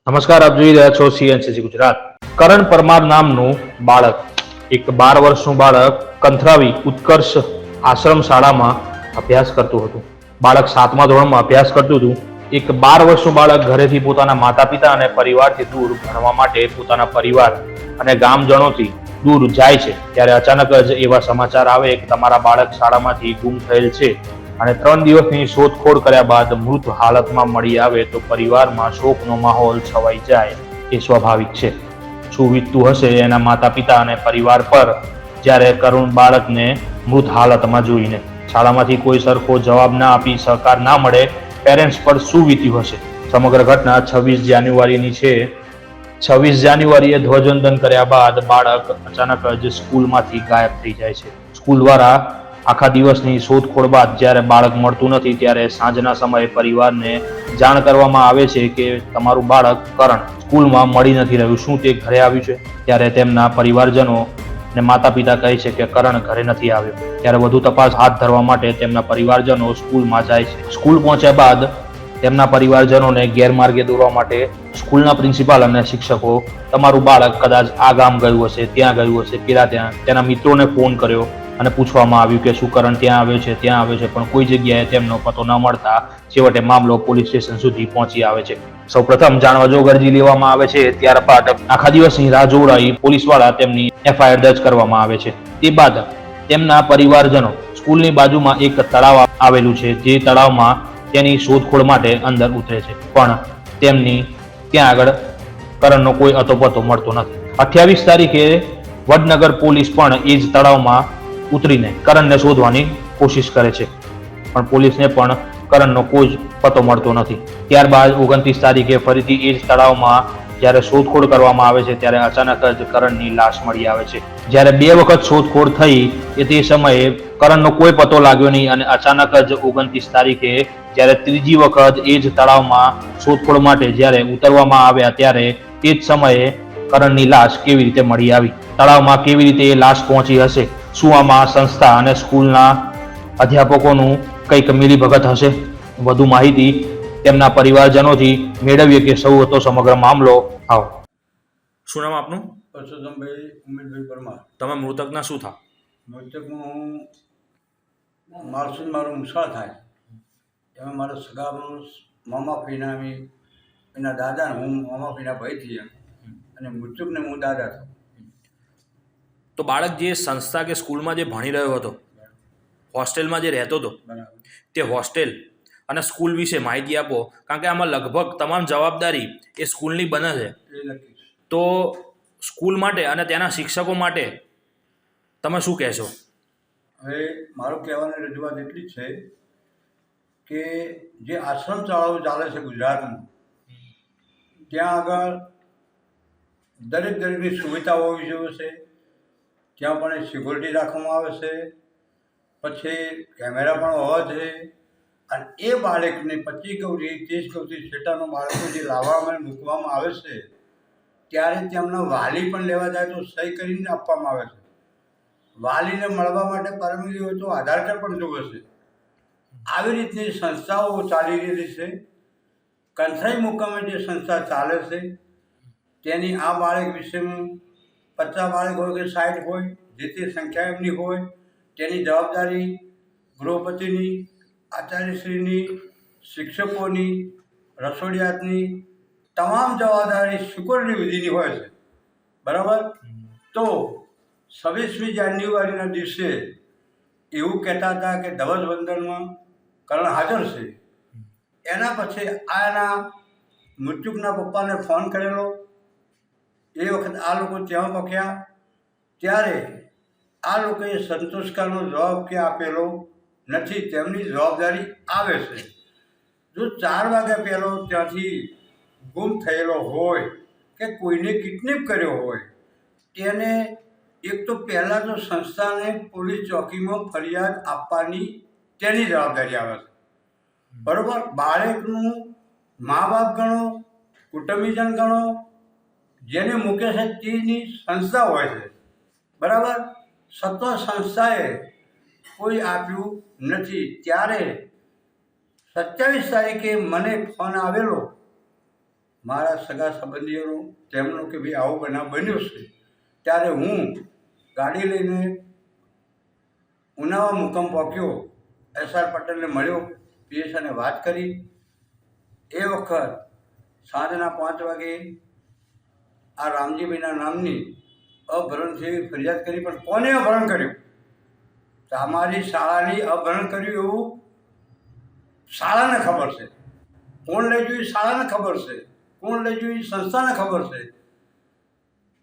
નમસ્કાર, આપ જોઈ રહ્યા છો સીએનસીસી ગુજરાત. કરણ પરમાર નામનું બાળક, એક 12 વર્ષનું બાળક કંથરાવી ઉત્કર્ષ આશ્રમ શાળામાં અભ્યાસ કરતું હતું. બાળક 7મા ધોરણમાં અભ્યાસ કરતું હતું. એક 12 વર્ષનું બાળક ઘરેથી પોતાના માતા પિતા અને પરિવારથી દૂર ભણવા માટે પોતાના પરિવાર અને ગામજનોથી દૂર જાય છે ત્યારે અચાનક જ એવા સમાચાર આવે કે તમારા બાળક શાળામાંથી ગુમ થયેલ છે અને 3 દિવસની શોધખોળ કર્યા બાદ મૃત હાલતમાં મળી આવે તો પરિવારમાં શોકનો માહોલ છવાઈ જાય એ સ્વાભાવિક છે. શું વીતતું હશે એના માતા પિતા અને પરિવાર પર જ્યારે કરુણ બાળકને મૃત હાલતમાં જોઈને? શાળામાંથી કોઈ સરખો જવાબ ના આપી સહકાર ના મળે, પેરેન્ટ્સ પર શું વીત્યું હશે? સમગ્ર ઘટના 26 જાન્યુઆરીની છે. 26 જાન્યુઆરીએ ધ્વજવંદન કર્યા બાદ બાળક અચાનક જ સ્કૂલમાંથી ગાયબ થઈ જાય છે. સ્કૂલ દ્વારા આખા દિવસની શોધખોળ બાદ જ્યારે બાળક મળતું નથી ત્યારે સાંજના સમયે પરિવારને જાણ કરવામાં આવે છે કે તમારું બાળક કરણ સ્કૂલમાં મળી નથી રહ્યું. શું તે ઘરે આવ્યું છે? ત્યારે તેમના પરિવારજનો ને માતા પિતા કહે છે કે કરણ ઘરે નથી આવ્યો. ત્યારે વધુ તપાસ હાથ ધરવા માટે તેમના પરિવારજનો સ્કૂલમાં જાય છે. સ્કૂલ પહોંચ્યા બાદ તેમના પરિવારજનોને ગેરમાર્ગે દોરવા માટે સ્કૂલના પ્રિન્સિપાલ અને શિક્ષકો તમારું બાળક કદાચ આ ગામ ગયું હશે, ત્યાં ગયું હશે, પેલા ત્યાં તેના મિત્રોને ફોન કર્યો અને પૂછવામાં આવ્યું કે શું કરણ ત્યાં આવ્યો છે, ત્યાં આવ્યો છે, પણ કોઈ જગ્યાએ તેમનો પતો ન મળતા છેવટે મામલો પોલીસ સ્ટેશન સુધી પહોંચી આવે છે. સૌપ્રથમ જાણવા જો અરજી લેવામાં આવે છે, ત્યારબાદ આખા દિવસની રાહ જોવડાવી પોલીસવાળા તેમની એફઆઈઆર દર્જ કરવામાં આવે છે. તે બાદ તેમના પરિવારજનો સ્કૂલની બાજુમાં એક તળાવ આવેલું છે, જે તળાવમાં તેની શોધખોળ માટે અંદર ઉતરે છે, પણ તેમની ત્યાં આગળ કરણનો કોઈ અતોપતો મળતો નથી. 28 તારીખે વડનગર પોલીસ પણ એ જ તળાવમાં ઉતરીને કરણને શોધવાની કોશિશ કરે છે, પણ પોલીસને પણ કરણનો કોઈ જ પતો મળતો નથી. ત્યારબાદ 29 તારીખે ફરીથી એ જ તળાવમાં જ્યારે શોધખોળ કરવામાં આવે છે ત્યારે અચાનક જ કરણની લાશ મળી આવે છે. જ્યારે 2 વખત શોધખોળ થઈ એ તે સમયે કરણનો કોઈ પતો લાગ્યો નહીં અને અચાનક જ 29 તારીખે જ્યારે ત્રીજી વખત એ જ તળાવમાં શોધખોળ માટે જ્યારે ઉતરવામાં આવ્યા ત્યારે તે જ સમયે કરણની લાશ કેવી રીતે મળી આવી, તળાવમાં કેવી રીતે એ લાશ પહોંચી હશે? શું આમાં સંસ્થા અને સ્કૂલના અધ્યાપકોનું કંઈક મિલીભગત હશે? વધુ માહિતી તેમના પરિવારજનોથી મેળવીએ કે સૌ હતો સમગ્ર મામલો. આવો. શું નામ આપનું? પરસોત્તમભાઈ ઉમેશભાઈ પરમાર. તમે મૃતકના શું થા? મૃતકનું મારસું મારું મુસાળ થાય એમાં મારા સગા મામા ફઈના એના દાદા હું મામા ફઈના ભાઈ થયા અને મૃતકને હું દાદા થયો. તો બાળક જે સંસ્થા કે સ્કૂલમાં જે ભણી રહ્યો હતો, હોસ્ટેલમાં જે રહેતો હતો, તે હોસ્ટેલ અને સ્કૂલ વિશે માહિતી આપો, કારણ કે આમાં લગભગ તમામ જવાબદારી એ સ્કૂલની બને છે. તો સ્કૂલ માટે અને ત્યાંના શિક્ષકો માટે તમે શું કહેશો? હવે મારું કહેવાની રજૂઆત એટલી જ છે કે જે આશ્રમ શાળાઓ ચાલે છે ગુજરાતમાં, ત્યાં આગળ દરેકની સુવિધા હોવી જોઈએ છે. ત્યાં પણ સિક્યોરિટી રાખવામાં આવે છે, પછી કેમેરા પણ હોવા જોઈએ. અને એ બાળકને 25 ગૌરી 30 ગૌરી છેટાનો બાળકો જે લાવવામાં મૂકવામાં આવે છે ત્યારે તેમના વાલી પણ લેવા જાય તો સહી કરીને આપવામાં આવે છે. વાલીને મળવા માટે પરમિટ હોય તો આધાર કાર્ડ પણ જોવે છે. આવી રીતની સંસ્થાઓ ચાલી રહેલી છે. કંથરાઈ મુકામે જે સંસ્થા ચાલે છે તેની આ બાળક વિશેનું 50 બાળક હોય કે 60 હોય, જે તે સંખ્યા એમની હોય, તેની જવાબદારી ગૃહપતિની, આચાર્યશ્રીની, શિક્ષકોની, રસોડિયાતની તમામ જવાબદારી સિક્યોરિટી વિધિની હોય છે. બરાબર? તો 26મી જાન્યુઆરીના દિવસે એવું કહેતા હતા કે ધ્વજવંદનમાં કરણ હાજર છે. એના પછી આના મૃતકના પપ્પાને ફોન કરેલો. એ વખત આ લોકો ત્યાં પહોંચ્યા ત્યારે આ લોકોએ સંતોષકારનો જવાબ કે આપેલો નથી. તેમની જવાબદારી આવે છે. જો 4 વાગ્યા પહેલો ત્યાંથી ગુમ થયેલો હોય કે કોઈને કિડનેપ કર્યો હોય તેને એક તો પહેલાં તો સંસ્થાને પોલીસ ચોકીમાં ફરિયાદ આપવાની તેની જવાબદારી આવે છે. બરાબર? બાળકનું મા બાપ ગણો, કુટુંબીજન ગણો, જેને મૂકે છે તેની સંસ્થા હોય છે. બરાબર? સત્વ સંસ્થાએ કોઈ આપ્યું નથી. ત્યારે 27 તારીખે મને ફોન આવેલો મારા સગા સંબંધીઓનું તેમનું કે ભાઈ આવો બનાવ બન્યો છે, ત્યારે હું ગાડી લઈને ઉનાવા મુકામ પહોંચ્યો, એસ.આર. પટેલને મળ્યો, પીએસઆઈને વાત કરી. એ વખત સાંજના 5 વાગે આ રામજીભાઈના નામની અપહરણથી ફરિયાદ કરી. પણ કોને અપહરણ કર્યું? તમારી શાળાની અપહરણ કર્યું એવું શાળાને ખબર છે. કોણ લઈ ગયું એ શાળાને ખબર છે. કોણ લઈ ગયું એ સંસ્થાને ખબર છે.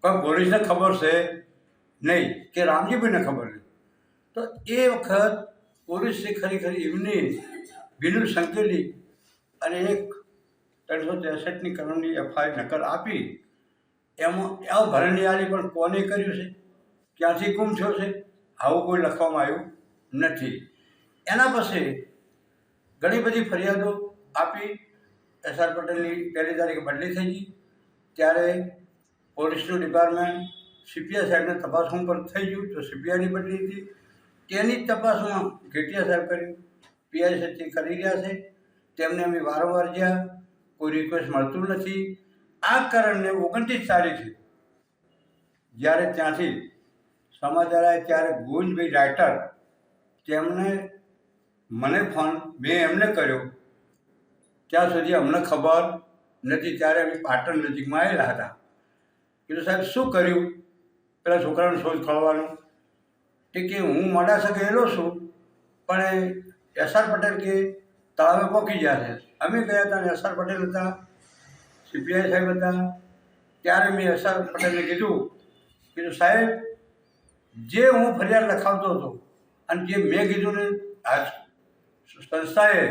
કોઈ પોલીસને ખબર છે નહીં કે રામજીભાઈને ખબર નહીં. તો એ વખત પોલીસે ખરેખર એમની બિલુલ સંકેલી અને એક 363ની કલમની એફઆઈઆર નકલ આપી. એમાં અપહરણની આલી પણ કોને કર્યું છે, ક્યાંથી ગુમ થયો છે, આવું કોઈ લખવામાં આવ્યું નથી. એના પછી ઘણી બધી ફરિયાદો આપી. એસ.આર. પટેલની 1 તારીખે બદલી થઈ ગઈ. ત્યારે પોલીસનું ડિપાર્ટમેન્ટ સીપીઆઈ સાહેબને તપાસવું પર થઈ ગયું, તો સીપીઆઈની બદલી હતી. તેની તપાસમાં ઘેટિયા સાહેબ કર્યું, પીઆઈ સાહેબ તે કરી રહ્યા છે. તેમને અમે વારંવાર જ્યાં કોઈ રિક્વેસ્ટ મળતું નથી. આ કારણે 29 તારીખે જ્યારે ત્યાંથી સમાચાર આવ્યા ત્યારે ગોવિંદભાઈ રાઇટર તેમને મને ફોન મેં એમને કર્યો, ત્યાં સુધી અમને ખબર નથી. ત્યારે અમે પાટણ નજીકમાં આવેલા હતા. કીધું સાહેબ શું કર્યું પેલા છોકરાને શોધ ખોળવાનું? તે કે હું મોડાસા ગયેલો છું, પણ એસ.આર. પટેલ કે તળાવે પહોંચી ગયા છે. અમે ગયા હતા અને એસ.આર. પટેલ હતા, સીપીઆઈ સાહેબ હતા. ત્યારે મેં એસ.આર. પટેલને કીધું સાહેબ, જે હું ફરિયાદ લખાવતો હતો અને જે મેં કીધું ને આ સંસ્થાએ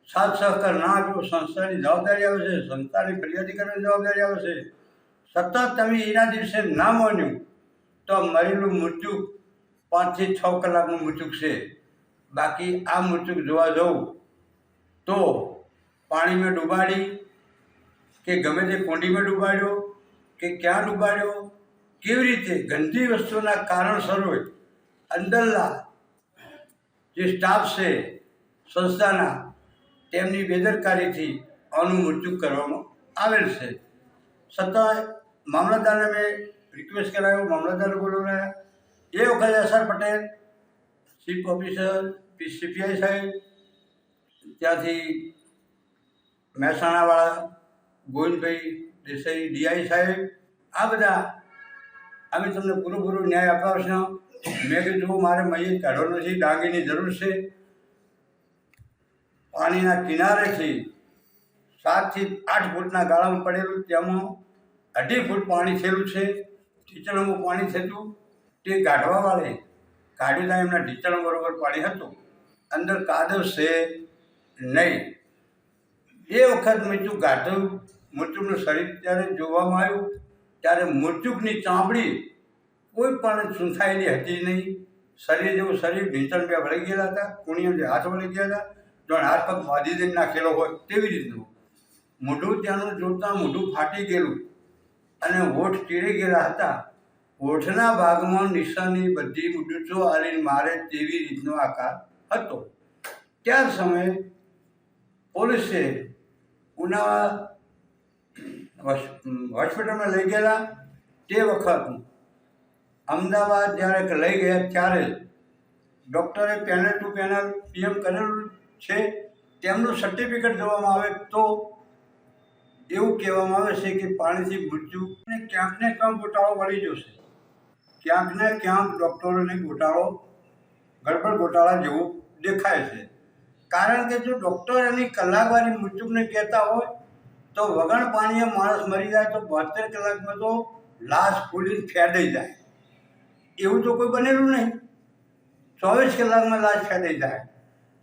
સાથ સહકાર ના આપ્યો, સંસ્થાની જવાબદારી આવે છે, સંસ્થાની ફરિયાદી કરવાની જવાબદારી આવે છે. સતત તમે એના દિવસે ના માન્યું તો મરેલું મૃત્યુ 5 થી 6 કલાકનું મૃત્યુ છે. બાકી આ મૃત્યુ જોવા જવું તો પાણીમાં ડૂબાડી કે ગમે તે કુંડીમાં ડૂબાડ્યો કે ક્યાં ડૂબાડ્યો, કેવી રીતે ગંદી વસ્તુના કારણસર હોય અંદરના જે સ્ટાફ છે સંસ્થાના તેમની બેદરકારીથી આનું મૃત્યુ કરવામાં આવેલ છે. છતાં મામલતદારને મેં રિક્વેસ્ટ કરાવ્યો, મામલતદારને બોલાવ્યા. એ વખતે એસ.આર. પટેલ, ચીફ ઓફિસર સીપીઆઈ સાહેબ, ત્યાંથી મહેસાણાવાળા ગોવિંદભાઈ દેસાઈ ડીઆઈ સાહેબ, આ બધા અમે તમને પૂરો ન્યાય અપાવશું. મેં કીધું મારે મયત કાઢવાનો નથી, ડાંગીની જરૂર છે. પાણીના કિનારેથી 7 થી 8 ફૂટના ગાળામાં પડેલું, તેમાં 2.5 ફૂટ પાણી થયેલું છે. ઢીચણમાં પાણી થતું, તે કાઢવાવાળે કાઢ્યું ત્યાં એમના ઢીચણ બરોબર પાણી હતું, અંદર કાદવ છે નહીં. એ વખત મૃત્યુ ગાઢું મૃત્યુનું શરીર ત્યારે જોવામાં આવ્યું ત્યારે મૃત્યુની ચામડી કોઈ પણ ચૂંથાયેલી હતી નહીં. શરીર જેવું શરીર, ઢીંચણ 2 વળી ગયેલા હતા, કુણીઓ જે હાથ વળી ગયા હતા, જો હાથ પગ બાંધી દઈને નાખેલો હોય તેવી રીતનું. મોઢું ત્યાંનું જોતાં મોઢું ફાટી ગયેલું અને હોઠ ચીરી ગયેલા હતા. હોઠના ભાગમાં નિશાની બધી ડૂચો આલીને મારે તેવી રીતનો આકાર હતો. ત્યાર સમયે પોલીસે ઉનાવા હોસ્પિટલમાં લઈ ગયેલા. તે વખત અમદાવાદ જ્યારે લઈ ગયા ત્યારે ડૉક્ટરે પેનલ ટુ પેનલ પીએમ કરેલું છે. તેમનું સર્ટિફિકેટ જોવામાં આવે તો એવું કહેવામાં આવે છે કે પાણીથી મૃત્યુને ક્યાંક ને ક્યાંક ગોટાળો વળી જશે. ક્યાંક ને ક્યાંક ડૉક્ટરોને ગડબડ ગોટાળા જેવું દેખાય છે. કારણ કે જો ડૉક્ટર એની કલાકવારી મૃત્યુને કહેતા હોય તો વગર પાણીએ માણસ મરી જાય તો 72 કલાકમાં તો લાશ ફૂલીને ફેડાઈ જાય. એવું તો કોઈ બનેલું નહીં. 24 કલાકમાં લાશ ફેડાઈ જાય.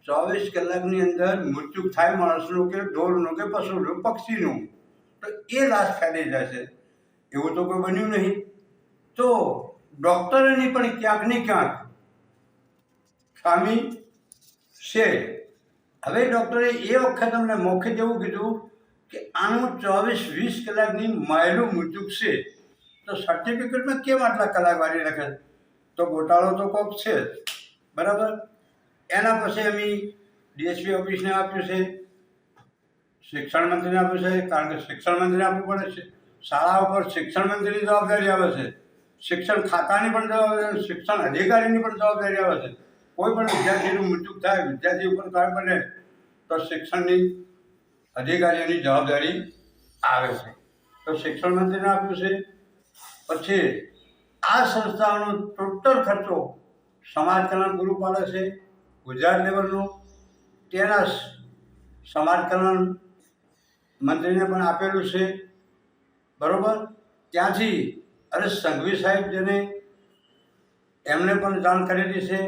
24 કલાકની અંદર મૃત્યુ થાય માણસનું કે ઢોરનું કે પશુનું પક્ષીનું, તો એ લાશ ફેડાઈ જાય છે. એવું તો કોઈ બન્યું નહીં. તો ડૉક્ટરોની પણ ક્યાંક ને ક્યાંક ખામી છે. હવે ડૉક્ટરે એ વખત અમને મૌખિક એવું કીધું કે આનું 24-20 કલાકની માયલું મૃત્યુ છે, તો સર્ટિફિકેટમાં કેમ આટલા કલાક વાળી લખે? તો ગોટાળો તો કોક છે જ. બરાબર. એના પછી અમે ડીએસપી ઓફિસને આપ્યું છે, શિક્ષણ મંત્રીને આપ્યું છે, કારણ કે શિક્ષણ મંત્રીને આપવું પડે છે. શાળા ઉપર શિક્ષણ મંત્રીની જવાબદારી આવે છે, શિક્ષણ ખાતાની પણ જવાબદારી, શિક્ષણ અધિકારીની પણ જવાબદારી આવે છે. કોઈ પણ વિદ્યાર્થીનું મૃત્યુ થાય, વિદ્યાર્થી ઉપર કાળ બને તો શિક્ષણની અધિકારીઓની જવાબદારી આવે છે. તો શિક્ષણ મંત્રીને આપ્યું છે. પછી આ સંસ્થાનો ટોટલ ખર્ચો સમાજ કલ્યાણ પૂરું પાડે છે, ગુજરાત લેવલનું. તેના સમાજ કલ્યાણ મંત્રીને પણ આપેલું છે, બરોબર. ત્યાંથી સંઘવી સાહેબ જેને એમને પણ જાણ કરેલી છે,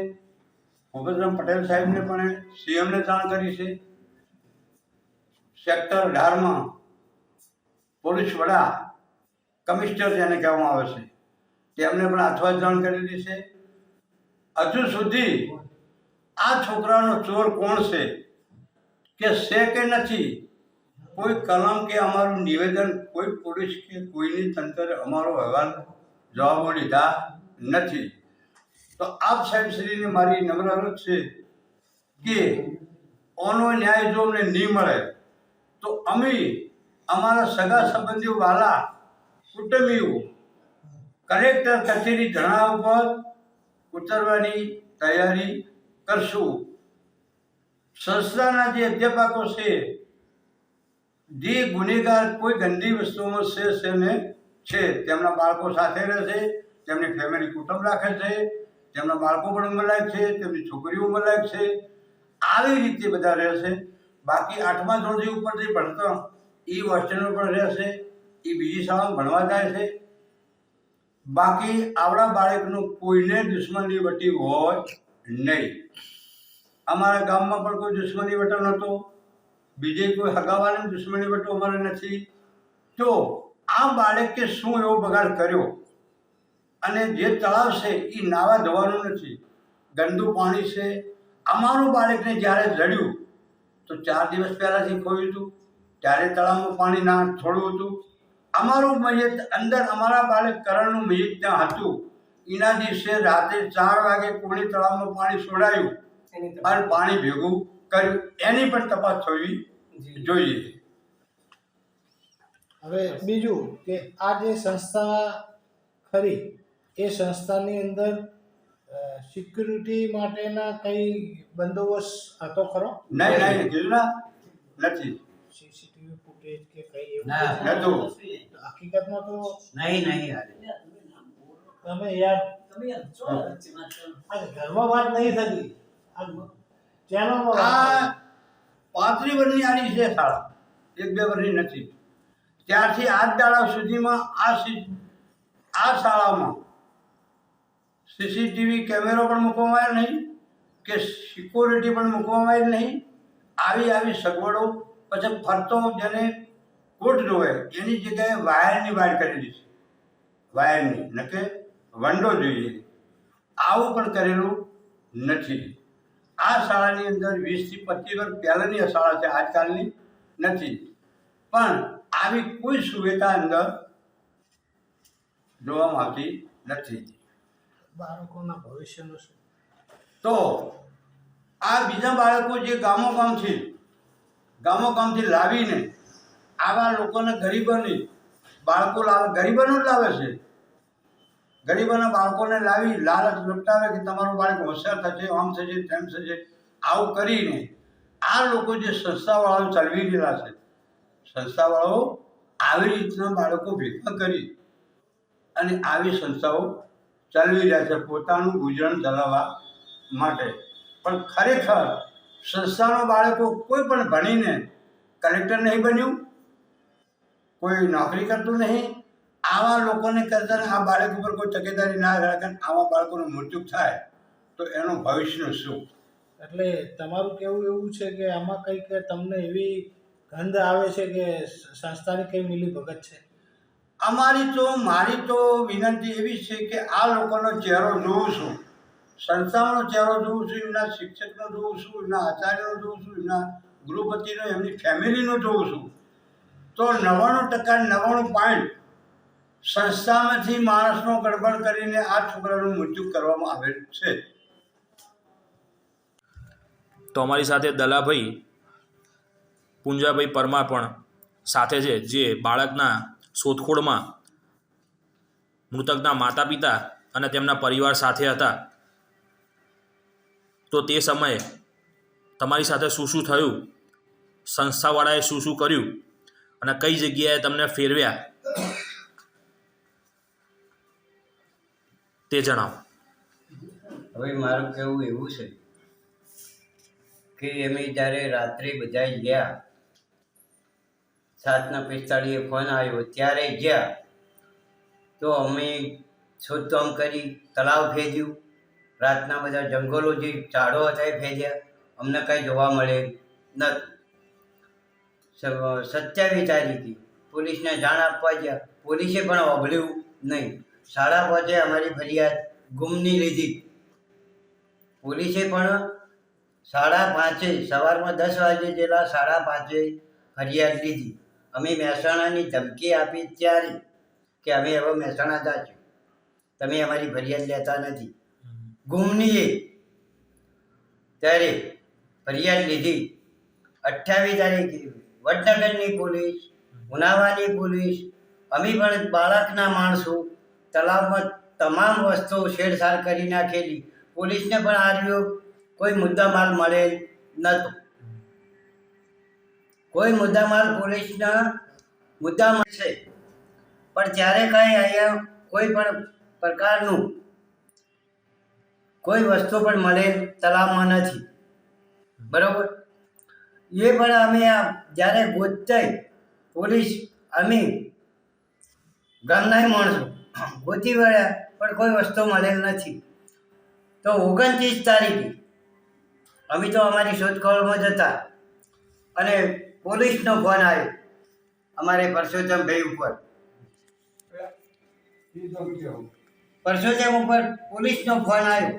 ભૂપેન્દ્ર પટેલ સાહેબને પણ સીએમને જાણ કરી છે. સેક્ટર 18માં પોલીસ વડા કમિશનર જેને કહેવામાં આવે છે તેમને પણ અથવા જાણ કરેલી છે. હજુ સુધી આ છોકરાનો ચોર કોણ છે કે નથી, કોઈ કલમ કે અમારું નિવેદન કોઈ પોલીસ કે કોઈની તંત્ર અમારો અહેવાલ જવાબો લીધા નથી. તો આપ સાહેબશ્રીને મારી નમ્ર અરજ છે કે ઓનો ન્યાય જો અમને નહીં મળે તો અમે અમારા સગા સંબંધીઓ વાલા કુટુંબીઓ કલેક્ટર કચેરી ધરણા ઉપર ઉતરવાની તૈયારી કરશું. સંસ્થાના જે અધ્યાપકો છે, જે ગુનેગાર કોઈ ગંદી વસ્તુઓમાં છે તેમના બાળકો સાથે રહે છે, તેમની ફેમિલી કુટુંબ રાખે છે, તેમના બાળકો પણ ઉંમરલાયક છે, તેમની છોકરીઓ ઉંમરલાયક છે, આવી રીતે બધા રહે છે. બાકી 8મા ધોરણથી ઉપરથી ભણતા એ હોસ્ટેલમાં પણ રહે છે, એ બીજી શાળામાં ભણવા જાય છે. બાકી આપણા બાળકનું કોઈને દુશ્મની વટી હોય નહીં. અમારા ગામમાં પણ કોઈ દુશ્મની વટો નહોતો, બીજે કોઈ હગાવાની દુશ્મની વટો અમારે નથી. તો આ બાળકે શું એવો બગાડ કર્યો? અને જે તળાવ છે એ નાવા ધોવાનું નથી, ગંદુ પાણી છે. અમારું બાળકને જ્યારે જડ્યું તો 4 દિવસ પહેલાંથી ખોયું હતું, ત્યારે તળાવમાં પાણી ના છોડવું હતું. અમારું મયત અંદર, અમારા બાળક કરણનું મયત ત્યાં હતું. એના દિવસે રાત્રે 4 વાગે કોળી તળાવમાં પાણી છોડાયું અને પાણી ભેગું કર્યું, એની પણ તપાસ થવી જોઈએ. હવે બીજું કે આ જે સંસ્થા ખરી એ સંસ્થાની અંદર સિક્યુરિટી માટેના કઈ બંદોબસ્ત હતો ખરો? નહીં કીધું ના, નથી. સીસીટીવી ફૂટેજ કે કઈ એવું નહોતું. હકીકતમાં તો નહીં તમે યાર ઘરમાં વાત નહીં થતી, ચેનલમાં આ 35 વર્ષની આની છે શાળા, 1-2 વર્ષની નથી. ત્યારથી આજ દાડા સુધીમાં આ શાળામાં સીસીટીવી કેમેરો પણ મૂકવામાં આવ્યો નહીં કે સિક્યોરિટી પણ મૂકવામાં આવી નહીં. આવી સગવડો પછી ફરતો જેને કોટ જોવે એની જગ્યાએ વાયરની વાયર કરેલી છે, વાયરની નકે વંડો જોઈએ, આવું પણ કરેલું નથી. આ શાળાની અંદર 20 થી 25 વર્ષ પહેલાંની શાળા છે, આજકાલની નથી. પણ આવી કોઈ સુવિધા અંદર જોવામાં આવતી નથી. બાળકોના ભવિષ્યનું શું? તો આ બીજા બાળકો જે ગામોગામથી લાવીને આવા લોકોને ગરીબોની બાળકો લાવે, ગરીબોનો જ લાવે છે. ગરીબોના બાળકોને લાવી લાલચ લપટાવે કે તમારું બાળક હોશિયાર થશે, આમ થશે, તેમ થશે. આવું કરીને આ લોકો જે સંસ્થાવાળાઓ ચલાવી રહેલા છે, સંસ્થાવાળાઓ આવી રીતના બાળકો ભેગા કરી અને આવી સંસ્થાઓ ચલાવી રહ્યા છે પોતાનું ગુજરાન ચલાવવા માટે. પણ ખરેખર સંસ્થાનો બાળકો કોઈ પણ ભણીને કલેક્ટર નહીં બન્યું, કોઈ નોકરી કરતું નહીં. આવા લોકોને કરતા આ બાળક ઉપર કોઈ તકેદારી ના રાખે, આવા બાળકોનું મૃત્યુ થાય તો એનું ભવિષ્યનું શું? એટલે તમારું કેવું એવું છે કે આમાં કંઈક તમને એવી ગંધ આવે છે કે સંસ્થાની કઈ મિલીભગત છે? મારી તો વિનંતી એવી છે કે આ લોકોનો ચહેરો જોઉં છું, સંસ્થાનો ચહેરો જોઉં છું, એમના શિક્ષકનો જોઉં છું, એમના આચાર્યનો જોઉં છું, એમના ગૃહપતિનો, એમની ફેમિલીનો જોઉં છું, તો 99% સંસ્થામાંથી માણસનો ગડબડ કરીને આ છોકરાનું મૃત્યુ કરવામાં આવેલ છે. તો અમારી સાથે દલાભાઈ પુંજાભાઈ પરમાર પણ સાથે છે, જે બાળકના શોધખોળમાં મૃતકના માતા પિતા અને તેમના પરિવાર સાથે હતા. તો તે સમયે તમારી સાથે શું શું થયું, સંસ્થાવાળાએ શું શું કર્યું અને કઈ જગ્યાએ તમને ફેરવ્યા તે જણાવો. હવે મારું કહેવું એવું છે કે અમે જ્યારે રાત્રે બધા ગયા, 7:45 ફોન આવ્યો ત્યારે ગયા, તો અમે શોધખોળ કરી, તળાવ ફેર્યું, રાતના બધા જંગલો જે ઝાડો હતા એ ફેર્યા, અમને કાંઈ જોવા મળે નહોતું. 27 તારીખે પોલીસને જાણ આપવા ગયા, પોલીસે પણ સાંભળ્યું નહીં. 5:30 અમારી ફરિયાદ ગુમની લીધી. પોલીસે પણ 5:30 સવારમાં 10 વાગે જેટલા 5:30 ફરિયાદ લીધી. અમે મહેસાણાની ધમકી આપી ત્યારે કે અમે હવે મહેસાણા જઈશું, તમે અમારી ફરિયાદ લેતા નથી. ગુમનીએ ત્યારે ફરિયાદ લીધી. 28 તારીખે વડનગરની પોલીસ, ઉનાવાની પોલીસ, અમે પણ બાળકના માણસો, તળાવમાં તમામ વસ્તુઓ છેડછાડ કરી નાખેલી. પોલીસને પણ આવ્યો કોઈ મુદ્દામાલ મળેલ નહોતો. કોઈ મુદ્દામાલ પોલીસના મુદ્દામાલ છે, પણ ત્યારે કાંઈ અહીંયા કોઈ પણ પ્રકારનું કોઈ વસ્તુ પણ મળેલ તળાવમાં નથી. બરાબર. એ પણ અમે જ્યારે ગોતતા પોલીસ, અમે ગામના માણસો ગોતી વળ્યા, પણ કોઈ વસ્તુ મળેલ નથી. તો 29 તારીખે અમે તો અમારી શોધખોળમાં જતા અને પોલીસનો ફોન આવ્યો અમારે પરસોત્તમભાઈ ઉપર. પરસોત્તમ ઉપર પોલીસનો ફોન આવ્યો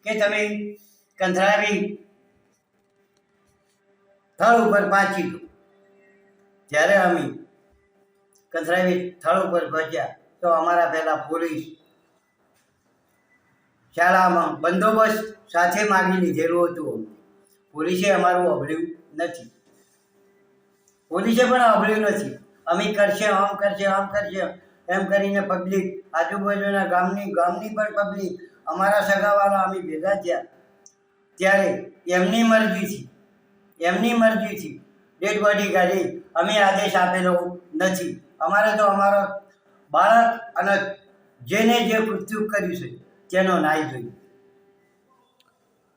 કે તમે કંથરાવી સ્થળ ઉપર પહોંચી દો. ત્યારે અમે કંથરાવી સ્થળ ઉપર પહોંચ્યા તો અમારા પહેલાં પોલીસ શાળામાં બંદોબસ્ત સાથે માગી લીધેલું હતું. પોલીસે અમારું સાંભળ્યું નથી. પોલીસે પણ સાંભળ્યું નથી. અમે કરશે, આમ કરશે, આમ કરશે એમ કરીને પબ્લિક, આજુબાજુના ગામની પણ પબ્લિક, અમારા સગાવાળા અમે ભેગા થયા ત્યારે એમની મરજીથી ડેડ બોડી કાઢી. અમે આદેશ આપેલો નથી. અમારે તો અમારો બાળક અને જેને જે કૃત્યુ કર્યું છે તેનો ન્યાય જોઈએ,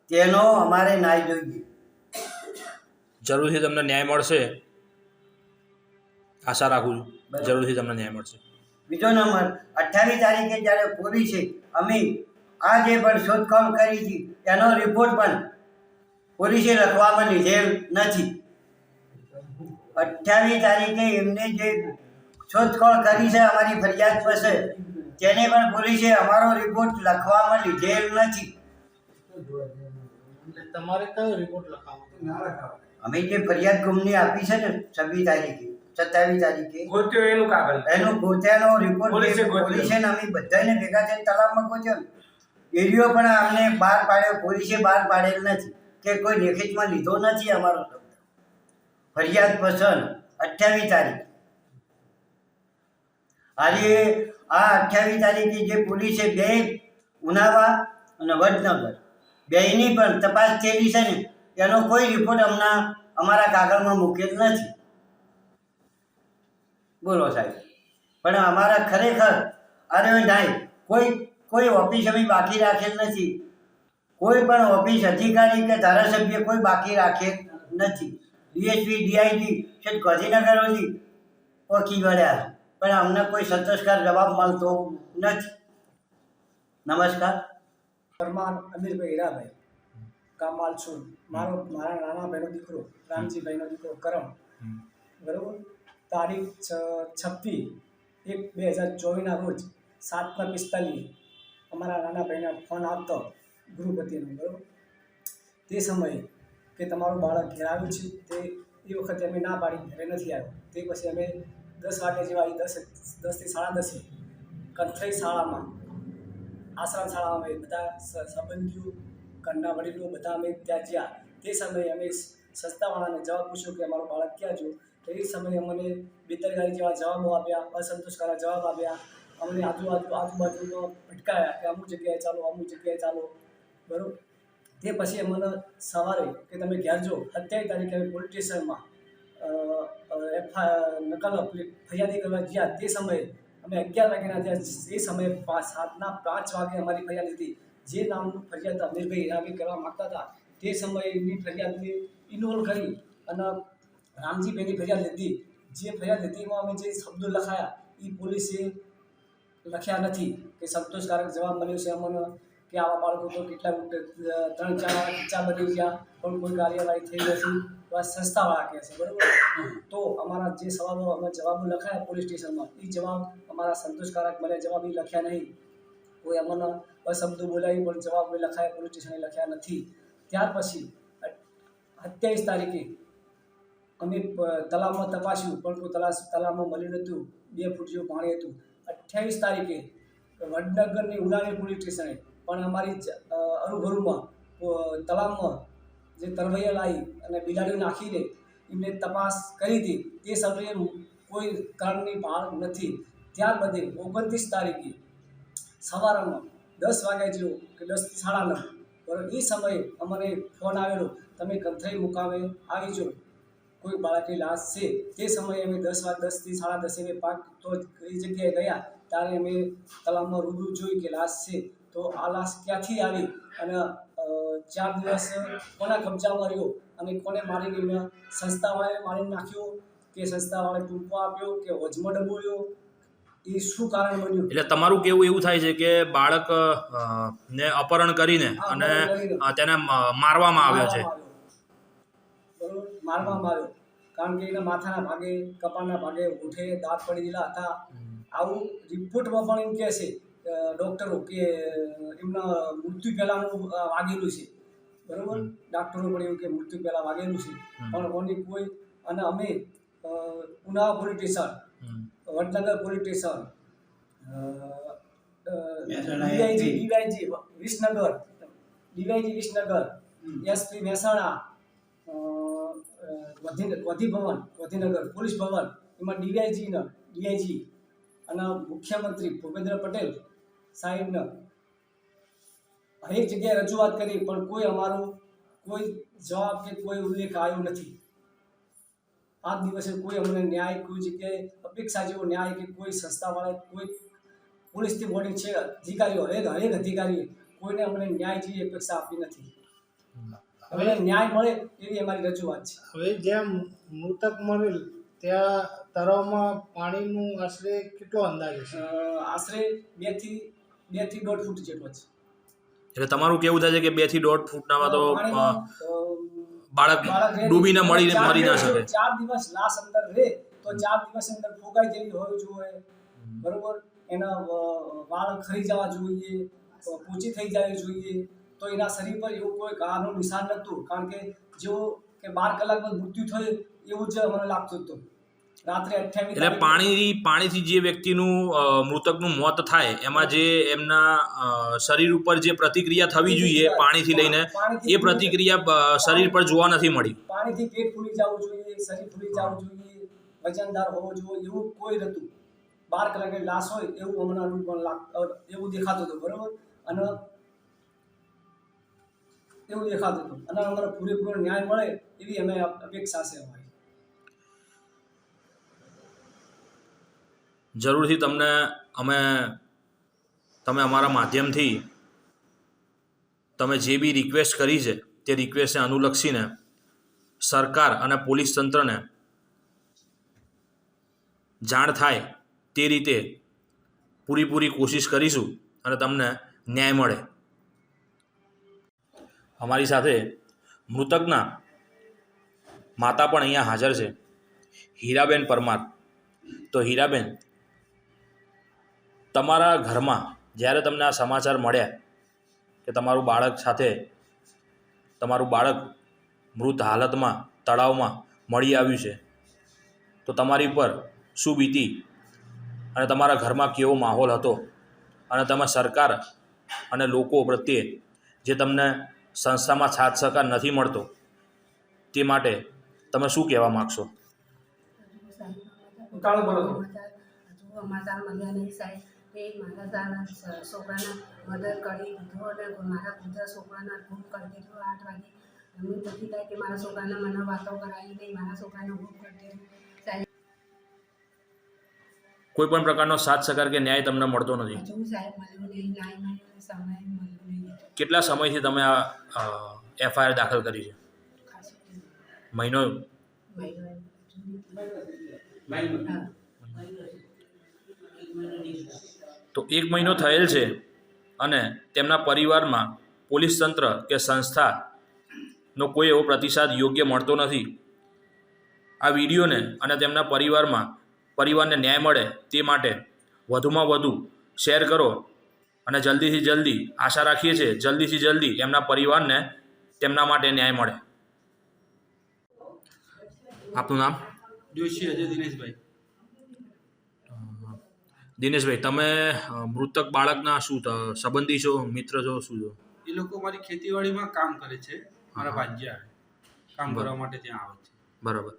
તેનો અમારે ન્યાય જોઈએ. જરૂરથી તમને ન્યાય મળશે, આશા રાખું છું. જરૂરથી તમને ન્યાય મળશે. બીજો નંબર, 28 તારીખે જ્યારે પોલીસે અમે આ જે પણ શોધખોળ કરી હતી એનો રિપોર્ટ પણ પોલીસે લખવામાં લીધેલ નથી. 28 તારીખે એમને જે શોધખોળ કરી છે અમારી ફરિયાદ પાસે, તેને પણ પોલીસે અમારો રિપોર્ટ લખવામાં લીધેલ નથી. તમારે કયો રિપોર્ટ લખાવવાનો? અમે જે ફરિયાદ ગુમની આપી છે ને 26 તારીખે, 27 તારીખે એનું ગોત્યાનો રિપોર્ટ પોલીસે અમે બધાને ભેગા થઈને તળાવમાં ગોત્યો ને, એરિયો પણ અમને બહાર પાડ્યો. પોલીસે બહાર પાડેલ નથી કે કોઈ લેખિતમાં લીધો નથી અમારો શબ્દ. ફરિયાદ પસંદ 28 તારીખ. આજે આ 28 તારીખે જે પોલીસે બે ઉનાવા અને વડનગર બેયની પણ તપાસ થયેલી છે ને, એનો કોઈ રિપોર્ટ અમારા કાગળમાં મૂકેલ નથી. બોલો સાહેબ. પણ અમારા ખરેખર અરે નહીં, કોઈ ઓફિસ અમે બાકી રાખેલ નથી. કોઈ પણ ઓફિસ અધિકારી કે ધારાસભ્ય કોઈ બાકી રાખેલ નથી. ડીએસપી, ડીઆઈજી છે ગાંધીનગર સુધી પહોંચી વળ્યા, પણ અમને કોઈ સંતોષકાર જવાબ મળતો નથી. નમસ્કાર. પરમાર અમીરભાઈ હીરાભાઈ, ગામ માલસુર. મારા નાના ભાઈનો દીકરો રામજીભાઈનો દીકરો કરમ. બરાબર. તારીખ 26/1/2024 રોજ 7:45 અમારા નાના ભાઈને ફોન આવતો ગૃહપતિનો. બરાબર. તે સમયે કે તમારું બાળક ઘેર આવ્યું છે, તે એ વખતે અમે ના પાડી ઘરે નથી આવ્યો. તે પછી અમે 10 વાગે જેવા 10 થી 10:30 કંથરાઈ શાળામાં, આશ્રમ શાળામાં અમે બધા સંબંધીઓ, ઘરના વડીલો બધા અમે ત્યાં જ્યાં. તે સમયે અમે સંસ્થાવાળાને જવાબ પૂછ્યો કે અમારું બાળક ક્યાં જો, તો એ સમયે અમને બેદરકારી જેવા જવાબો આપ્યા, અસંતોષકારક જવાબ આપ્યા, અમને આજુબાજુમાં ભટકાયા કે અમુક જગ્યાએ ચાલો, અમુક જગ્યાએ ચાલો, બરાબર. તે પછી અમને સવારે કે તમે ઘેર જો, 27 તારીખે અમે પોલીસ સ્ટેશનમાં ફરિયાદી કરવા ગયા. તે સમયે અમે 11 વાગ્યાના ત્યાં, તે સમયે 7:05 વાગે અમારી ફરિયાદ હતી. જે નામનું ફરિયાદ અમીરભાઈ હીરાભાઈ કરવા માગતા હતા, તે સમયે એમની ફરિયાદને ઇન્વોલ્વ કરી અને રામજીભાઈની ફરિયાદ લીધી. જે ફરિયાદ લીધીમાં અમે જે શબ્દો લખાયા એ પોલીસે લખ્યા નથી કે સંતોષકારક જવાબ મળ્યો છે અમને કે આવા બાળકો તો કેટલા 3-4 કિસ્સા બની ગયા પણ કોઈ કાર્યવાહી થઈ નથી, એવા સંસ્થાવાળા કહે છે, બરાબર. તો અમારા જે જવાબો લખાયા પોલીસ સ્ટેશનમાં, એ જવાબ અમારા સંતોષકારક મળ્યા, જવાબ એ લખ્યા નહીં. કોઈ અમને શબ્દો બોલાવી પણ જવાબ લખાયા પોલીસ સ્ટેશને લખ્યા નથી. ત્યાર પછી 27 તારીખે અમે તલાવમાં તપાસ્યું પણ કોઈ તલાવમાં મળ્યું નહોતું. 2 ફૂટ જેવું પાણી હતું. 28 તારીખે વડનગરની ઉનાળી પોલીસ સ્ટેશને પણ અમારી અરુભરુમાં તલાવમાં જે તરવૈયા લાવી અને બિલાડીઓ નાખીને એમને તપાસ કરી હતી. તે સમયે કોઈ કારણની ભાળ નથી. ત્યારબાદ 29 તારીખે સવારમાં 10 વાગ્યા જેવો કે 10 થી 9:30, બરાબર, એ સમયે અમને ફોન આવેલો, તમે કંથરાઈ મુકામે આવી જાઓ, કોઈ બાળકની લાશ છે. તે સમયે અમે 10 થી 10:30 અમે પાક તો એ જગ્યાએ ગયા. ત્યારે અમે તલાવમાં રૂબરૂ જોઈ કે લાશ છે. તો આ લાશ ક્યાંથી આવી અને 4 દિવસ કોના કબજામાં રહ્યો અને કોને મારીને એમને સંસ્થાવાળાએ મારી નાખ્યો કે સંસ્થાવાળાએ ટૂંકો આપ્યો કે હોજમાં ડબોળ્યો, એ શું કારણ બન્યું. એટલે તમારું કેવું એવું થાય છે કે બાળક ને અપહરણ કરીને અને તેને મારવામાં આવ્યો છે. બરોબર, મારવામાં આવ્યો કારણ કે એના માથાના ભાગે, કપાળના ભાગે, હોઠે દાંત પડી ગયેલા હતા. આવું રિપોર્ટમાં પણ એમ કહે છે ડૉક્ટરો કે એમના મૃત્યુ પહેલાંનું વાગેલું છે, બરાબર. ડૉક્ટરો પણ એવું કે મૃત્યુ પહેલાં વાગેલું છે, પણ કોની કોઈ. અને અમે Unava police station, Vadnagar police station, DYG Visnagar, SP Mehsana, Gandhinagar police ભવન, એમાં ડીઆઈજી અને મુખ્યમંત્રી ભૂપેન્દ્ર પટેલ સાહેબને હરેક જગ્યાએ રજૂઆત કરી પણ કોઈ અમારો કોઈ જવાબ કે કોઈ ઉલ્લેખ આવ્યો નથી. 5 દિવસે કોઈ અમને ન્યાય, કોઈ જગ્યાએ અપેક્ષા જેવો ન્યાય કે કોઈ સંસ્થાવાળા, કોઈ પોલીસથી મોટી છે અધિકારીઓ, હરેક અધિકારીએ કોઈને અમને ન્યાય જેવી અપેક્ષા આપી નથી. હવે ન્યાય મળે એવી અમારી રજૂઆત છે. હવે જ્યાં મૃતક મળેલ ત્યાં તળાવમાં પાણીનું આશરે કેટલો અંદાજ છે? આશરે 2 થી 1.5 ફૂટ જેટલો છે. એટલે તમારું કેવું થાય છે કે 2 થી 1.5 ફૂટનામાં તો બાળક રહે ડૂબીને મરી ના શકે. 4 દિવસ લાશ અંદર રહે તો 4 દિવસ અંદર ફોગાઈ જેવી હોવી જોઈએ, બરોબર. એના વાળ ખરી જવા જોઈએ, પૂછી થઈ જવી જોઈએ. તો એના શરીર પર એવું કોઈ ઘાનું નિશાન નહોતું, કારણ કે જેવો કે 12 કલાકમાં મૃત્યુ થયું એવું જ મને લાગતું હતું. રાત્રે 28 એટલે પાણીથી જે વ્યક્તિનું મૃતકનું મોત થાય એમાં જે એમના શરીર ઉપર જે પ્રતિક્રિયા થવી જોઈએ પાણીથી લઈને, એ પ્રતિક્રિયા શરીર પર જોવા નથી મળી. પાણીથી પેટ ફૂલી જવું જોઈએ, શરીર ફૂલી જવું જોઈએ, વજનદાર હોવો જોઈએ, એવું કોઈ નહોતું. 12 કલાકે લાશ હોય એવું હમણાં એવું દેખાતું હતું, બરોબર. અને એવું દેખાતું હતું અને અમારો પૂરેપૂરો ન્યાય મળે એવી અમે અપેક્ષા છે અમારી. જરૂરથી તમે અમારા માધ્યમથી તમે જે બી રિક્વેસ્ટ કરી છે તે રિક્વેસ્ટને અનુલક્ષીને સરકાર અને પોલીસ તંત્રને જાણ થાય તે રીતે પૂરી કોશિશ કરીશું અને તમને ન્યાય મળે. અમારી સાથે મૃતકના માતા પણ અહીંયા હાજર છે, હીરાબેન પરમાર. તો હીરાબેન, તમારા ઘરમાં જ્યારે તમને આ સમાચાર મળ્યા કે તમારું બાળક મૃત હાલતમાં તળાવમાં મળી આવ્યું છે, તો તમારી પર શું બીતી અને તમારા ઘરમાં કેવો માહોલ હતો અને તમે સરકાર અને લોકો પ્રત્યે જે તમને સંસ્થામાં સાથ સહકાર નથી મળતો તે માટે તમે શું કહેવા માગશો? ઉતાળો બોલો છો. હજુ અમારા મળ્યા નહીં સાહેબ. એ મારા તારા છોકરાના મદદ કરી દીધો અને મારા કુતરા છોકરાના ગુમ કરી દીધો 8 વાગે. એમની પછી થાય કે મારા છોકરાને મને વાતો કરાવી નહીં, મારા છોકરાને ગુમ કરી દીધો સાહેબ. કોઈ પણ પ્રકારનો સાથ સહકાર કે ન્યાય તમને મળતો નથી? હજુ સાહેબ મળ્યું નહીં, ન્યાય મળ્યો સમય મળ્યું નહીં. કેટલા સમયથી તમે આ એફઆઈઆર દાખલ કરી છે? ખાસું મહિનો? મળ્યું. હા. તો 1 મહિનો થયેલ છે અને તેમના પરિવારમાં પોલીસ તંત્ર કે સંસ્થાનો કોઈ એવો પ્રતિસાદ યોગ્ય મળતો નથી. આ વિડીયોને અને તેમના પરિવારને ન્યાય મળે તે માટે વધુમાં વધુ શેર કરો અને જલ્દીથી જલ્દી આશા રાખીએ છીએ જલ્દીથી જલ્દી એમના પરિવારને તેમના માટે ન્યાય મળે. આપનું નામ? જોશી અજય દિનેશભાઈ. દિનેશભાઈ, તમે મૃતક બાળકના શું સંબંધી છો, મિત્ર છો, શું છો? એ લોકો મારી ખેતીવાડીમાં કામ કરે છે. મારા ભાગ્યા કામ કરવા માટે ત્યાં આવે છે. બરાબર.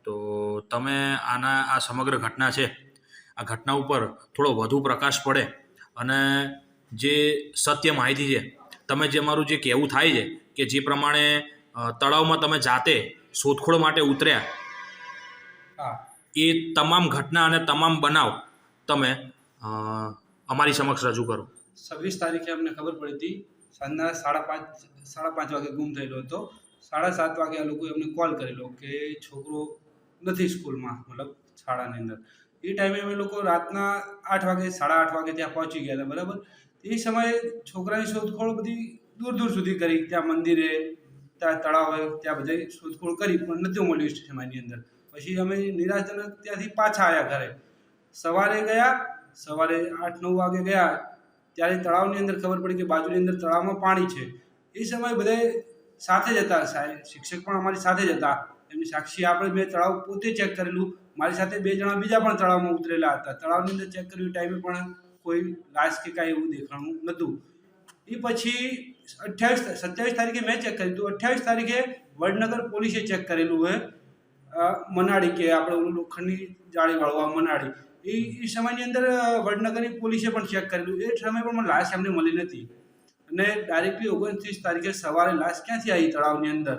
તો તમે આ સમગ્ર ઘટના છે, આ ઘટના ઉપર થોડો વધુ પ્રકાશ પડે અને જે સત્ય માહિતી છે, તમે જે મારું જે કહેવું થાય છે કે જે પ્રમાણે તળાવમાં તમે જાતે શોધખોળ માટે ઉતર્યા, હા, એ તમામ ઘટના અને તમામ બનાવ તમે અમારી સમક્ષ રજૂ કરો. 26 તારીખે અમને ખબર પડી હતી. સાંજના 5:30 વાગે ગુમ થયેલો હતો. 7:30 વાગે આ લોકોએ અમને કોલ કરેલો કે છોકરો નથી સ્કૂલમાં, મતલબ શાળાની અંદર. એ ટાઈમે અમે લોકો રાતના 8 વાગે 8:30 વાગે ત્યાં પહોંચી ગયા હતા. બરાબર. એ સમયે છોકરાની શોધખોળ બધી દૂર દૂર સુધી કરી. ત્યાં મંદિરે, ત્યાં તળાવે, ત્યાં બધે શોધખોળ કરી પણ નથી મળ્યું સમયની અંદર. પછી અમે નિરાશજનક ત્યાંથી પાછા આવ્યા ઘરે. સવારે 8-9 વાગે ગયા ત્યારે તળાવની અંદર ખબર પડી કે બાજુની અંદર તળાવમાં પાણી છે. એ સમયે બધા સાથે જ હતા. સાહેબ શિક્ષક પણ અમારી સાથે જ હતા. એમની સાક્ષી આપણે મેં તળાવ પોતે ચેક કરેલું. મારી સાથે 2 જણા બીજા પણ તળાવમાં ઉતરેલા હતા. તળાવની અંદર ચેક કર્યું ટાઈમે પણ કોઈ લાશ કે કાંઈ એવું દેખાણું નહોતું. એ પછી 27 તારીખે મેં ચેક કર્યું હતું. 28 તારીખે વડનગર પોલીસે ચેક કરેલું હોય મનાડી, કે આપણે ઓલું લોખંડની જાળી વાળવા મનાડી. એ સમયની અંદર વડનગરની પોલીસે પણ ચેક કરેલું. એ સમય પણ મને લાશ એમને મળી નથી. અને ડાયરેક્ટલી 29 તારીખે સવારે લાશ ક્યાંથી આવી તળાવની અંદર?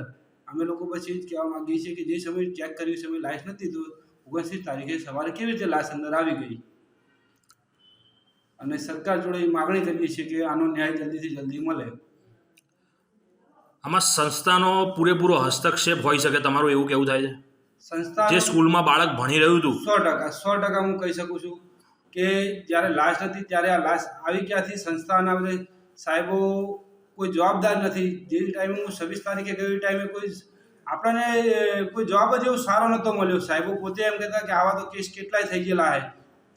અમે લોકો પછી જ કહેવા માંગીએ છીએ કે જે સમય ચેક કર્યું સમય લાશ નથી, તો 29 તારીખે સવારે કેવી રીતે લાશ અંદર આવી ગઈ? અને સરકાર જોડે માગણી કરીએ છીએ કે આનો ન્યાય જલ્દીથી જલ્દી મળે. આમાં સંસ્થાનો પૂરેપૂરો હસ્તક્ષેપ હોઈ શકે, તમારું એવું કેવું થાય છે? સંસ્થા જે સ્કૂલમાં બાળક ભણી રહ્યું હતું, 100% હું કહી શકું છું કે જ્યારે લાશ નથી ત્યારે આ લાશ આવી ક્યાંથી? સંસ્થાના બધા સાહેબો કોઈ જવાબદાર નથી. જે ટાઈમે હું 26 તારીખે ગયો એ ટાઈમે આપણને કોઈ જવાબ જ એવો સારો નહોતો મળ્યો. સાહેબો પોતે એમ કહેતા કે આવા તો કેસ કેટલાય થઈ ગયેલા હે,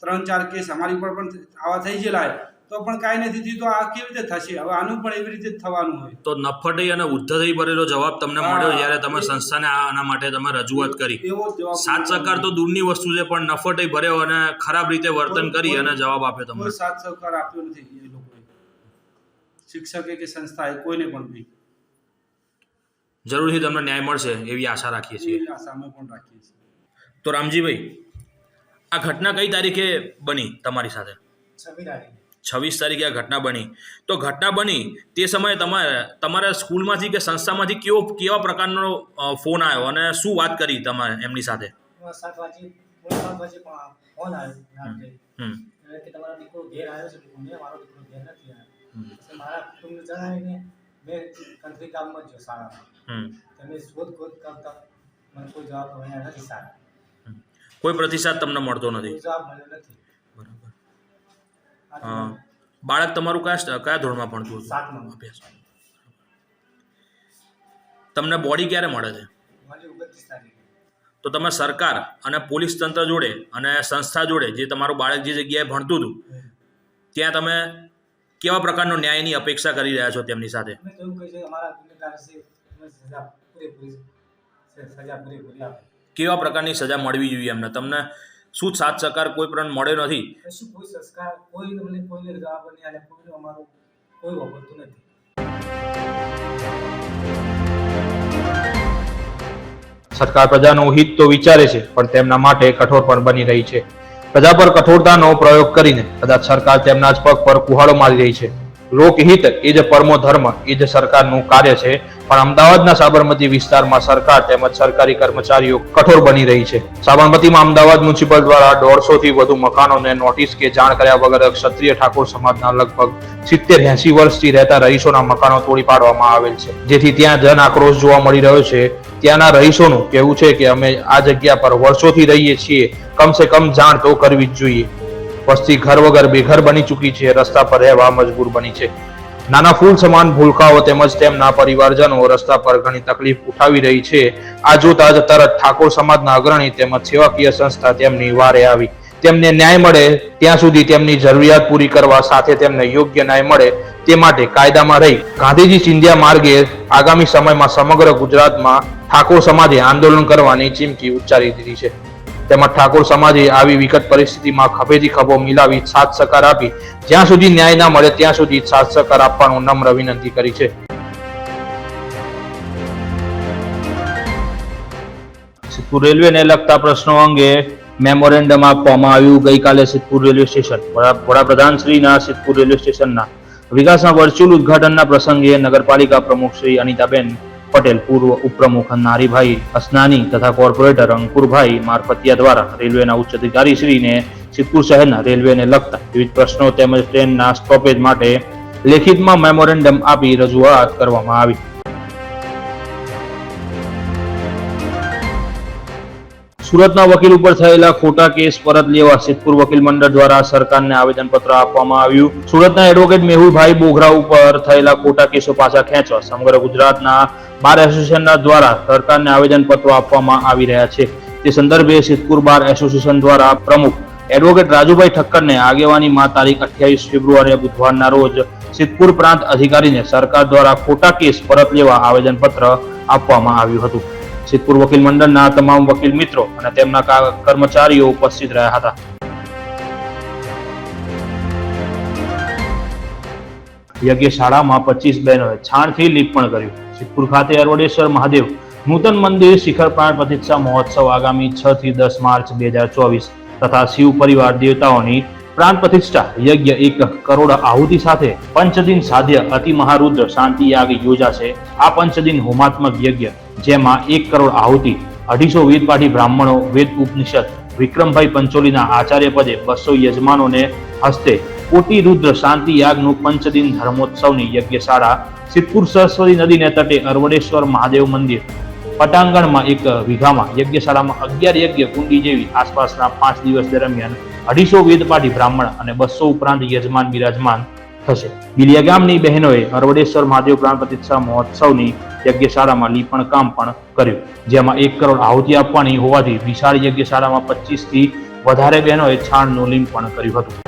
3-4 કેસ અમારી પર પણ આવા થઈ ગયેલા હે, તો પણ કાંઈ નથી થયું. તો આ કેવી રીતે થશે? હવે આનું પણ એવી રીતે જ થવાનું હોય. તો નફ્ફટી અને ઉદ્ધતઈ ભરેલો જવાબ તમને મળ્યો જ્યારે તમે સંસ્થાને આના માટે તમે રજૂઆત કરી. એવો જવાબ સાત સહકાર તો દૂરની વસ્તુ છે, પણ નફ્ફટી ભર્યો અને ખરાબ રીતે વર્તન કરી અને જવાબ આપ્યો તમને. કોઈ સાથ સહકાર આપ્યો નથી એ લોકોએ, શિક્ષકે કે સંસ્થાએ, કોઈને પણ બી. જરૂરથી તમને ન્યાય મળશે એવી આશા રાખીએ છીએ. એ આશા અમે પણ રાખીએ છીએ. તો રામજીભાઈ, આ ઘટના કઈ તારીખે બની તમારી સાથે? 26 તારીખે આ ઘટના બની. તો ઘટના બની તે સમયે તમારા સ્કૂલમાંથી કે સંસ્થામાંથી કેવા પ્રકારનો ફોન આવ્યો અને શું વાત કરી તમારે એમની સાથે? 7 વાગે ફોન આવ્યો કે તમારો દીકરો ઘેર આવ્યો છે. મારો દીકરો ઘેર નથી આવ્યો. મારા કુટુંબને જણાવીને મેં કંટ્રી કામમાં જ શાળામાં તમે શોધખોળ કરતા મને કોઈ જવાબ મળ્યા નથી. સારા કોઈ પ્રતિસાદ તમને મળતો નથી? જવાબ મળ્યો નથી. બરાબર. બાળક તમારું કયા ધોરણમાં ભણતું હતું? 7માં અભ્યાસ. તમને બોડી ક્યારે મળે છે? મારી 29 તારીખે. તો તમે સરકાર અને પોલીસ તંત્ર જોડે અને સંસ્થા જોડે જે તમારું બાળક જે જગ્યાએ ભણતું હતું ત્યાં તમે કેવા પ્રકારનો ન્યાયની અપેક્ષા કરી રહ્યા છો તેમની સાથે? અમે તો એવું કહે છે અમારા ગુનેગાર છે, સજા પૂરેપૂરી આપે. કેવા પ્રકારની સજા મળવી જોઈએ એમને? તમને શું સાથ સહકાર કોઈ પણ મળ્યો નથી? કશું કોઈ સંસ્કાર કોઈને જવાબ નહીં આલે, કોઈનું અમારું કોઈ વાપરતું નથી. સરકાર પ્રજાનું હિત તો વિચારે છે, પણ તેમના માટે કઠોર પણ બની રહી છે. પ્રજા પર કઠોરતાનો પ્રયોગ કરીને કદાચ સરકાર તેમના જ પગ પર કુહાડો મારી રહી છે. લોકહિત એ જ પરમો ધર્મ, એ જ સરકારનું કાર્ય છે. પણ અમદાવાદના સાબરમતી વિસ્તારમાં સરકાર તેમજ સરકારી કર્મચારીઓ કઠોર બની રહી છે. સાબરમતીમાં અમદાવાદ મ્યુનિસિપલ દ્વારા 150 થી વધુ મકાનોને નોટિસ કે જાણ કર્યા વગર ક્ષત્રિય ઠાકોર સમાજના લગભગ 70-80 વર્ષથી રહેતા રહીશોના મકાનો તોડી પાડવામાં આવેલ છે, જેથી ત્યાં જન આક્રોશ જોવા મળી રહ્યો છે. ત્યાંના રહીશોનું કહેવું છે કે અમે આ જગ્યા પર વર્ષોથી રહીએ છીએ, કમસે કમ જાણ તો કરવી જ જોઈએ. વસ્તી ઘર વગર બેઘર બની ચૂકી છે, રસ્તા પર રહેવા મજબૂર બની છે. નાના ફૂલ સમાન ભૂલકાઓ તેમજ તેમના પરિવારજનો રસ્તા પર ઘણી તકલીફ ઉઠાવી રહી છે. આ જોતા જ તરત ઠાકોર સમાજના અગ્રણી તેમજ સેવાકીય સંસ્થા તેમની વારે આવી. તેમને ન્યાય મળે ત્યાં સુધી તેમની જરૂરિયાત પૂરી કરવા સાથે તેમને યોગ્ય ન્યાય મળે તે માટે કાયદામાં રહી ગાંધીજી ચિંધ્યા માર્ગે આગામી સમયમાં સમગ્ર ગુજરાતમાં ઠાકોર સમાજે આંદોલન કરવાની ચીમકી ઉચ્ચારી દીધી છે. તેમજ ઠાકોર સમાજે આવી વિકટ પરિસ્થિતિમાં ખભેથી ખભો મિલાવી સાથ સહકાર આપી જ્યાં સુધી ન્યાય ના મળે ત્યાં સુધી સાથ સહકાર આપવાનું નમ્ર વિનંતી કરી છે. સિદ્ધપુર રેલવેને લગતા પ્રશ્નો અંગે મેમોરેન્ડમ આપવામાં આવ્યું. ગઈકાલે સિદ્ધપુર રેલવે સ્ટેશન વડાપ્રધાન શ્રીના સિદ્ધપુર રેલવે સ્ટેશનના વિકાસના વર્ચ્યુઅલ ઉદ્ઘાટનના પ્રસંગે નગરપાલિકા પ્રમુખ શ્રી અનિતાબેન પટેલ, પૂર્વ ઉપપ્રમુખ નારીભાઈ અસનાની તથા કોર્પોરેટર અંકુરભાઈ મારફતિયા દ્વારા રેલવેના ઉચ્ચ અધિકારી શ્રીને સિદ્ધપુર શહેરના રેલવેને લગતા વિવિધ પ્રશ્નો તેમજ ટ્રેનના સ્ટોપેજ માટે લેખિતમાં મેમોરેન્ડમ આપી રજૂઆત કરવામાં આવી. સુરતના વકીલ ઉપર થયેલા ખોટા કેસ પરત લેવા સિદ્ધપુર વકીલ મંડળ દ્વારા સરકારને આવેદનપત્ર આપવામાં આવ્યું. સુરતના એડવોકેટ મેહુલભાઈ બોઘરા ઉપર થયેલા ખોટા કેસો પાછા ખેંચવા સમગ્ર ગુજરાતના બાર એસોસિએશનના દ્વારા સરકારને આવેદનપત્રો આપવામાં આવી રહ્યા છે. તે સંદર્ભે સિદ્ધપુર બાર એસોસિએશન દ્વારા પ્રમુખ એડવોકેટ રાજુભાઈ ઠક્કરને આગેવાનીમાં તારીખ 28 ફેબ્રુઆરી બુધવારના રોજ સિદ્ધપુર પ્રાંત અધિકારીને સરકાર દ્વારા ખોટા કેસ પરત લેવા આવેદનપત્ર આપવામાં આવ્યું હતું. સિદ્ધપુર વકીલ મંડળના તમામ વકીલ મિત્રો અને તેમના કર્મચારીઓ ઉપસ્થિત રહ્યા હતા. યજ્ઞશાળામાં 25 બહેનોએ છાણથી લીપણ કર્યું. સિદ્ધપુર ખાતે અરવડેશ્વર મહાદેવ નૂતન મંદિર શિખર પ્રાણ પ્રતિષ્ઠા મહોત્સવ આગામી 6 થી 10 માર્ચ 2024 તથા શિવ પરિવાર દેવતાઓની પ્રાણ પ્રતિષ્ઠા યજ્ઞ 1 કરોડ આહુતિ સાથે પંચદિન સાધ્ય અતિ મહારુદ્ર શાંતિ યાગ યોજાશે. આ પંચદિન હોમાત્મક યજ્ઞ જેમાં 1 કરોડ આહુતિ, 250 વેદપાઠી બ્રાહ્મણો, વેદ ઉપનિષદ વિક્રમભાઈ પંચોલીના આચાર્ય પદે 200 યજમાનોને હસ્તે કોટી રુદ્ર શાંતિ યાગનું પંચદિન ધર્મોત્સવની યજ્ઞશાળા સિદ્ધપુર સરસ્વતી નદીને તટે અરવડેશ્વર મહાદેવ મંદિર પટાંગણમાં 1 વીઘામાં યજ્ઞશાળામાં 11 યજ્ઞ કુંડી જેવી આસપાસના 5 દિવસ દરમિયાન 250 વેદપાઠી બ્રાહ્મણ અને 200 ઉપરાંત યજમાન બિરાજમાન થશે. બિલિયા ગામની બહેનોએ અરવડેશ્વર મહાદેવ પ્રાણ પ્રતિષ્ઠા મહોત્સવની યજ્ઞશાળામાં લીપણ કામ પણ કર્યું, જેમાં 1 કરોડ આહુતિ આપવાની હોવાથી વિશાળ યજ્ઞશાળામાં 25 થી વધારે બહેનોએ છાણનું લીપણ કર્યું હતું.